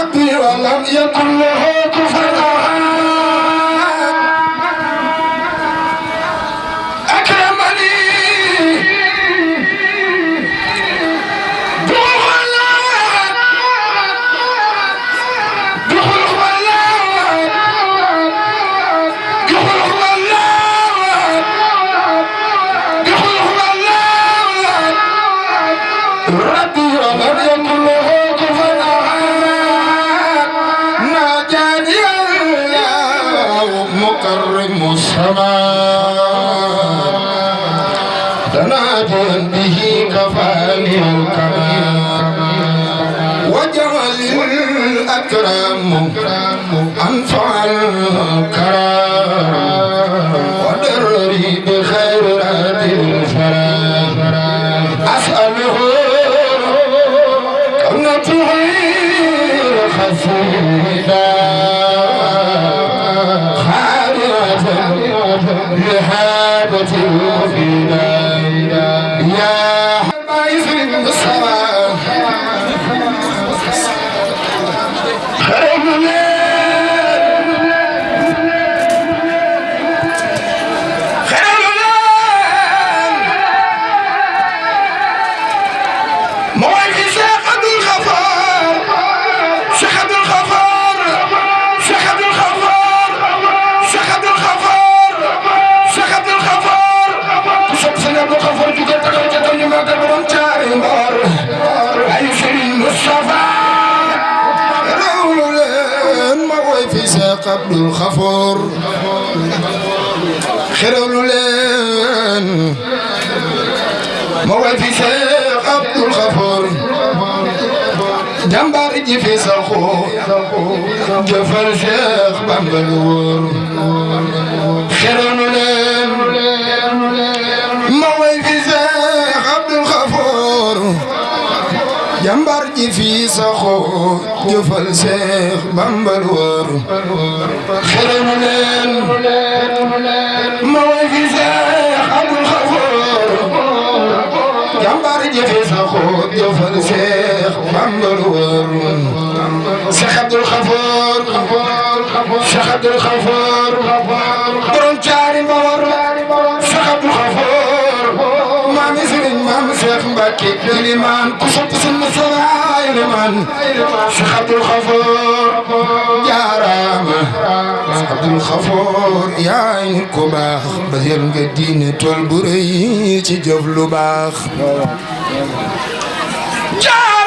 ربي ولم يكن له كفوا أحد أكرمني تناديا به كفاني الكمال وجعل الأكرم أنفع الكرام ودرري بخير هذه الفرام أسأله كونته خسيدا لحاجة المفيدة يا باعث السماء خير عبد الغفور خيروا لين موافي شيخ عبد الغفور جنبار جي في سخو جفر شيخ بامبلور خيروا لين موافي شيخ عبد الغفور جنبار جي في سخو جفل شيخ بامبلور خيرنا لين موافي شيخ عبد الغفور جنبار جي في سخو جفل شيخ بامبلور شيخ عبد الغفور شيخ عبد الغفور برون جاري مور شيخ عبد الغفور مامي سيرين مام شيخ مباكي ليمان كوسوت سن سراي ليمان شيخ عبد الغفور جارام عبد الغفور يا عين كوباخ بزيل ngedine tol bu reuy ci jëf lu baax جارام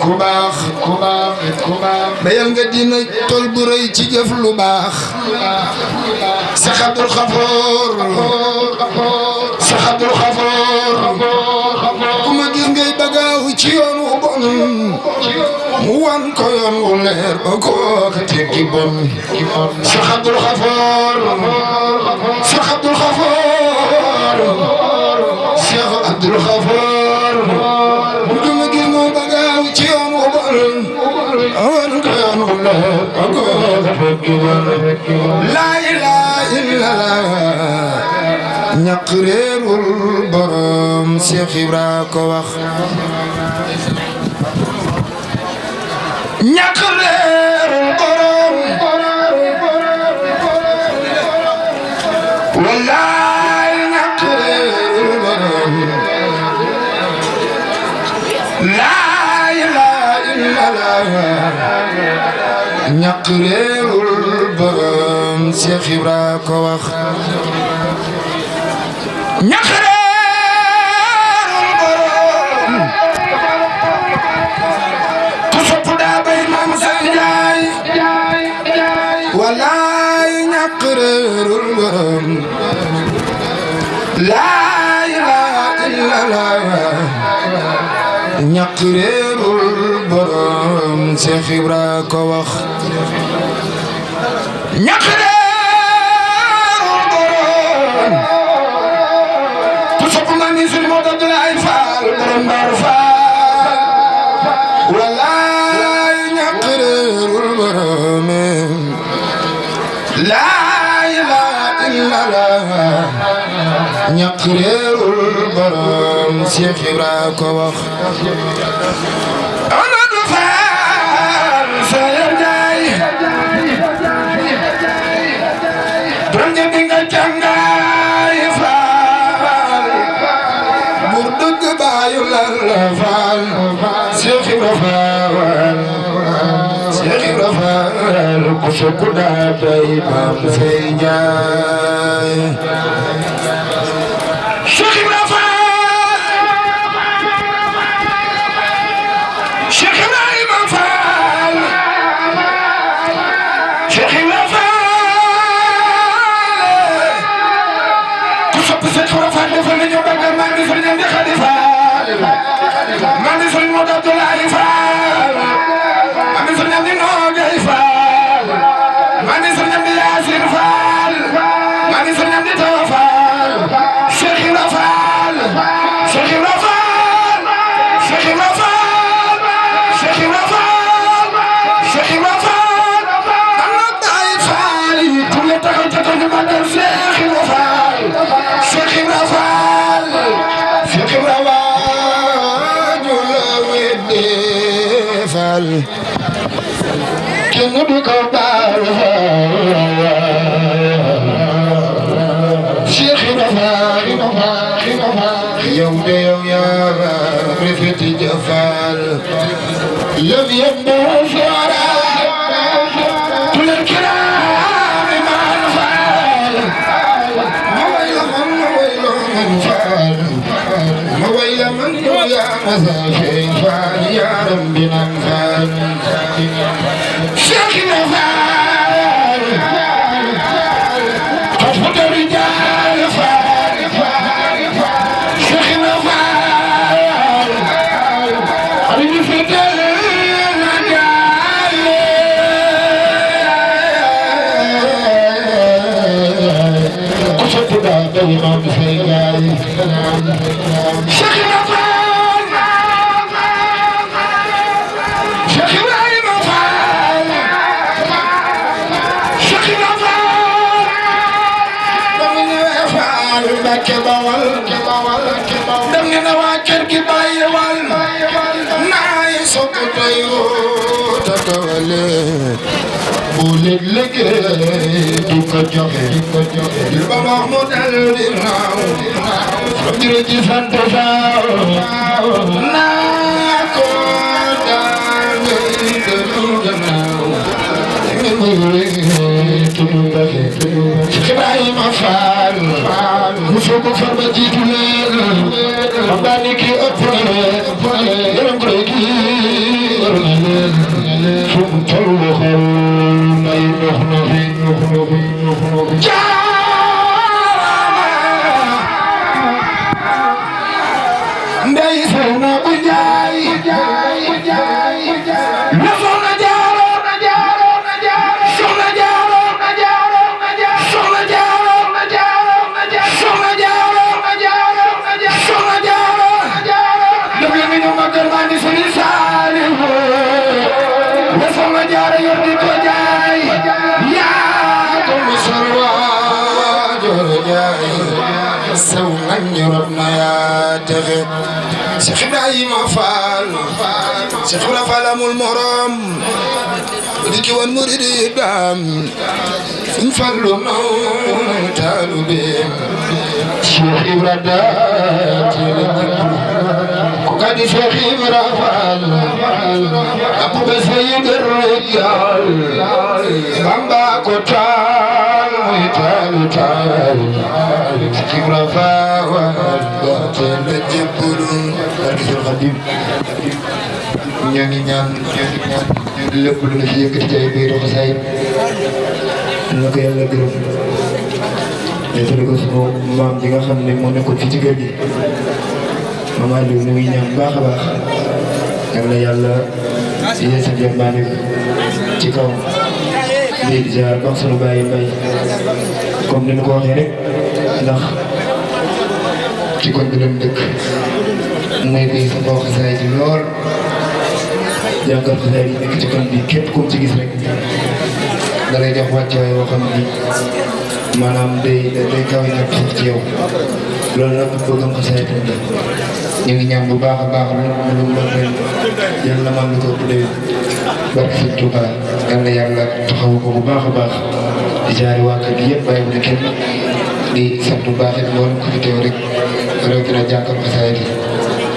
ku baax bayal nga dina tol bu rëy ci jëf lu baax Cheikh Abdoul Khafour Cheikh Abdoul Khafour ku ma gis ngay bagaaw ci yoon wu bon mu wan ko yoon wu leer ba ko ka tekki bon Cheikh Abdoul Khafour Cheikh Abdoul Khafour Cheikh Abdoul Khafour لا إله إلا الله ñaq réerul borom Cheikh Ibra ko wax ñaq réerul borom wallaay ñaq réerul borom la ilaha illallah ñaq réerul borom Cheikh Ibra ko wax ñaq réerul borom ku sopp daa bay maam sa njaay wallaay ñaq réerul borom la ilaha illallah ñaq réerul borom Cheikh Ibra ko wax ñàkk reerul borom ku sopp ma ni sunu moo tax ay faal borom Mbar Faal wallaay ñàkk reerul borom laa ilaaha illallaah ñàkk reerul borom Cheikh Ibra ko wax Ahmadou Fall Sayar Njaay doon nga dinga jàngaay Fall bur dëgg baayu Lalla Fall Cheikh Ibra Fall Cheikh Ibra Fall ku sokku daa bay Maam Sey Njaay Cheikh Ibra Fall Cheikh Ibrahima Fall Cheikh Ibra Fall ku sopp Cheikh Ibra Fall defal nañu bagal maa ngi sëriñ di Xadi Fall maa ngi sëriñ Modou Abdoulaye Fall maa ngi sëriñ di Nogay Fall maa ngi sëriñ di Yacine Fall maa ngi sëriñ di Tawa Fall Cheikh Ibra Fall Cheikh Ibra Fall Cheikh Ibra Fall Cheikh Ibra Fall Cheikh Ibra Fall am na Baay Fall yi ku ne taxaw ca kaw ñu magal Cheikh Ibra Fall Cheikh Ibra Fall Cheikh Ibra waaju la weddi Fall kenn du ko baal Cheikh Ibra Fall yow de yow yaa rafet jëfal lam yabdu sara tul kiraam man Fall ma way la man Fall ma way la man yaa masafi Fall yaa rabbi nan Fall Cheikh Ibra Fall xatfatu rijaal Fall Cheikh Ibra Fall xalifa fital na jaale ku sopp daa bay Maam Sey Njaay Cheikh Ibra Fall Cheikh Ibrahima Fall Cheikh Ibra Fall ba mu ñëwee Fall Mbàkke Bawal dem ne na waa kër gi bàyyi wal naay sopp tey takawale bu léeg-léeg du ko joxe li ba wax mu dal di naaw jërë ji sant saaw naa ko daal ngay delu gannaaw Cheikh Ibrahima Fall mu soog a far ba jiitu leen xam naa ni kii ëpp na leen yaram ko rek war na leen fu mu toll xol nay nox noxi jaarama ndey Soxna bu Njaay sew nañ ñorot na yaa texe Cheikh Ibrahima Fall Cheikh Ibra Fall amul morom di ki wan murid yi daam Sëñ Fallu naw taalube Cheikh Ibra daati la ko kadi Cheikh Ibra Fall abu ba Seydou Rijaal Bamba ko taal muy taalu taal Cheikh Ibra Fall daati la jébbalu barkeul Xadim ñoo ngi ñaan lépp lu la fi yëkkati ci ay biir xasaay na ko yàlla gërëm defal ko sunu maam ji nga xam ne moo nekkoon fii ci kër gi Mamadou ñu ngi ñaan baax a baax yàlla yéen sa jot maa ci kaw di ziar baax sunu bàyyi mbay comme ni ñu ko waxee rek ndax ci koñ bi doon dëkk mooy bii sa boo xasaay ji lool jàngal xasaay yi nekk ci koñ bi képp ku ci gis rek da lay jox wàccuwaay woo xam ni maanaam day kaw yi nekk ci yow loolu nag bëggam xasaay tamit ñu ngi ñaan bu baax a baax lu mu mën ren yàlla man lu ko ëpp déwén barke Sëñ Tuuba yàlla yàlla taxawu ko bu baax a baax di jaari waa kër gi yëpp bàyyi bu ne kenn di sant bu baax it loolu ko fi teew rek rawatina jànkal xasaay bi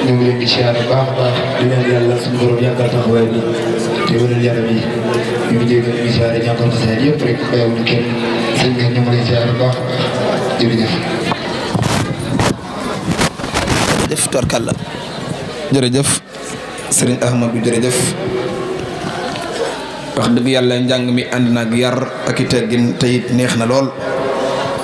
ñu ngi leen di siyaar bu baax a baax di ñaan yàlla suñu borom yàggal taxawaay bi te wëral yaram yi ñu ngi dégg ñu siyaare jànkal xasaay yëpp rek bàyyi bu ne kenn sëñ nga ñu ngi lay siyaar bu baax a baax jërëjëf. jërëjëf Torkalla jërëjëf sëriñ Ahmadou jërëjëf wax dëgg yàlla njàng mi ànd na ak yar ak i teggin te it neex na lool